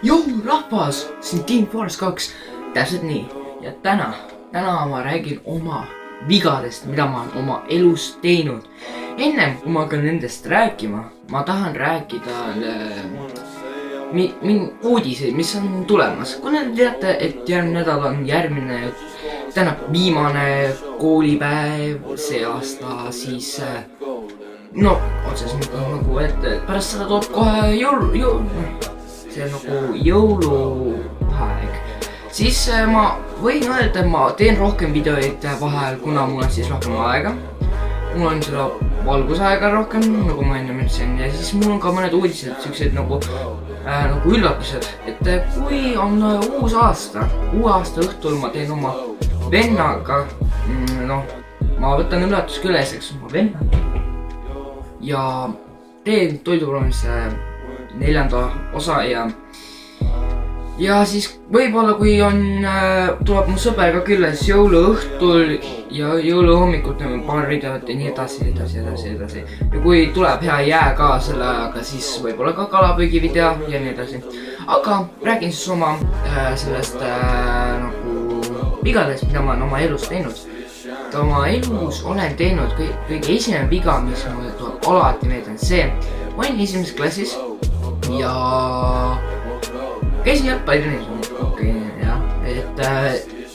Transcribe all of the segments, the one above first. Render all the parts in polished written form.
Jou rahvas, siin Team Forest 2, täpselt nii. Ja täna ma räägin oma vigadest, mida ma olen oma elus teinud. Ennem kui ma hakkan nendest rääkima, ma tahan rääkida uudiseid, mis on tulemas. Kuna te teate, et järgmine nädal on viimane koolipäev see aasta, siis otseselt nagu, et pärast seda tuleb kohe see nagu jõuluaeg. Siis ma võin öelda, et ma teen rohkem videoid vahel, kuna mul on siis rohkem aega. Mul on seda valgusaega rohkem, nagu ma enne ütlesin, ja siis mul on ka mõned uudised, sellised nagu üllatused. Et kui on uue aasta õhtul ma teen oma vennaga, ma võtan üllatusküleseks oma venna ja teen toiduprogramise 4. osa ja siis võib-olla kui tuleb mu sõber ka külla, siis jõuluõhtul ja jõuluhommikul teeme paar videot ja nii edasi. Ja kui tuleb hea jää ka selle ajaga, siis võib-olla ka kalapüügi video ja nii edasi. Aga räägin siis oma sellest vigadest, mida ma olen oma elus teinud. Oma elus olen teinud kõige esimene viga, mis mulle tuleb alati meelde, see. Ma olin 1. klassis ja käisin jalgpallitreenis, et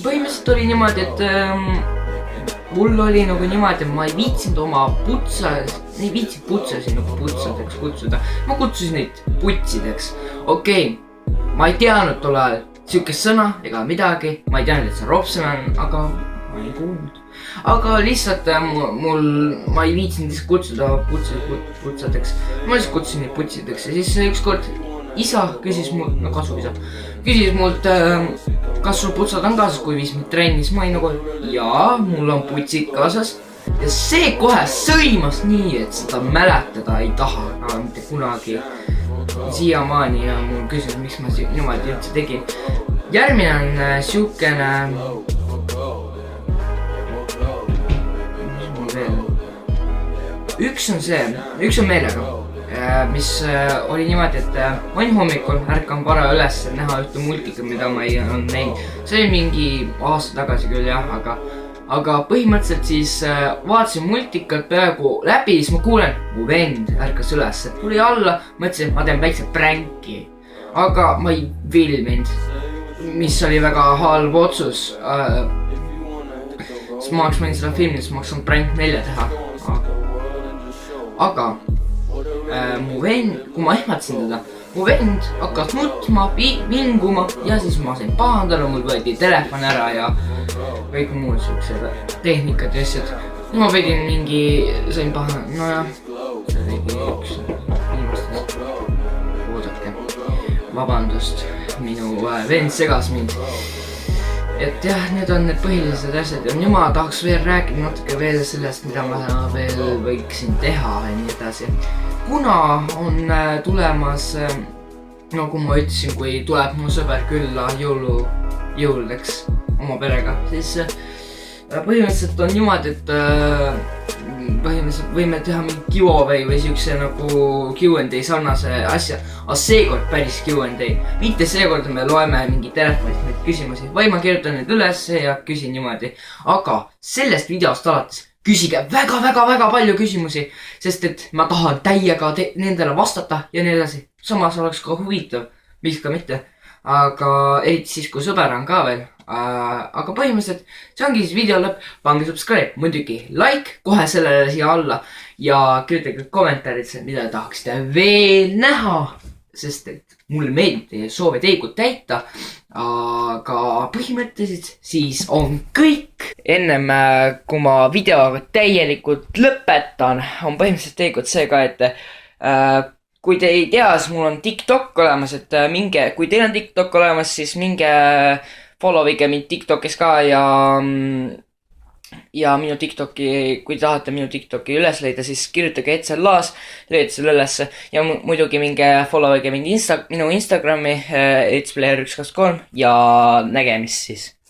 põhimõtteliselt oli niimoodi, et mul oli nagu niimoodi, et ma ei viitsinud oma putsasid nagu putsadeks kutsuda. Ma kutsusin neid putsideks. Ma ei teadnud tol ajal siukest sõna ega midagi, ma ei teadnud, et see ropsõna on, aga ma ei kuulnud. Aga lihtsalt ma ei viitsinud lihtsalt kutsuda putsadeks. Ma lihtsalt kutsusin neid putsideks ja siis ükskord isa küsis mult, küsis mult, kas sul putsad on kaasas, kui viis mind trennis. Ma olin nagu, jaa, mul on putsid kaasas. Ja see kohe sõimas nii, et seda mäletada ei taha mitte kunagi siiamaani ja mul küsis, miks ma niimoodi üldse tegin. Järgmine on siukene üks on meelega, mis oli niimoodi, et ma olin hommikul, ärkan vara üles näha ühte multika, mida ma ei olnud näinud. See oli mingi aasta tagasi küll jah, aga põhimõtteliselt siis vaatasin multikat peaaegu läbi, siis ma kuulen, mu vend ärkas üles, tuli alla, mõtlesin, et ma teen väikse pränki. Aga ma ei filminud, mis oli väga halb otsus. Siis ma oleks võinud seda filmida, siis ma oleks saanud pränk 4 teha. Aga mu vend, kui ma ehmatasin teda, mu vend hakkas nutma, vinguma ja siis ma sain pahandada, mul võeti telefon ära ja kõik muud siuksed tehnikad ja asjad. Ma pidin sain pahandada, see oligi üks viimastest. Oodake, vabandust, minu vend segas mind. Et jah, need on need põhilised asjad ja nüüd ma tahaks veel rääkida natuke veel sellest, mida ma veel võiksin teha ja nii edasi. Kuna on tulemas, nagu ma ütlesin, kui tuleb mu sõber külla jõuludeks oma perega, siis põhimõtteliselt on niimoodi, et põhimõtteliselt võime teha mingi giveaway või siukse nagu Q&A sarnase asja. Aga seekord päris Q&A. Mitte seekord me loeme mingi telefonist neid küsimusi, vaid ma kirjutan need üles ja küsin niimoodi. Aga sellest videost alates küsige väga palju küsimusi, sest et ma tahan täiega nendele vastata ja nii edasi. Samas oleks ka huvitav, miks ka mitte. Aga eriti siis, kui sõber on ka veel. Aga põhimõtteliselt see ongi siis video lõpp, pange subscribe, muidugi like kohe sellele siia alla ja kirjutage kommentaarid, mida tahaksite veel näha, sest et mulle meeldib teie soovi teikut täita. Aga põhimõtteliselt siis on kõik. Ennem kui ma video täielikult lõpetan, on põhimõtteliselt teikut see ka, et kui te ei tea, siis mul on TikTok olemas, et kui teil on TikTok olemas, siis minge followige mind TikTokis ka ja minu TikToki, kui tahate minu TikToki üles leida, siis kirjutage Etsel Laas, leidate selle ülesse ja muidugi minge followige minu Instagrami, etsplayer123 ja nägemist siis.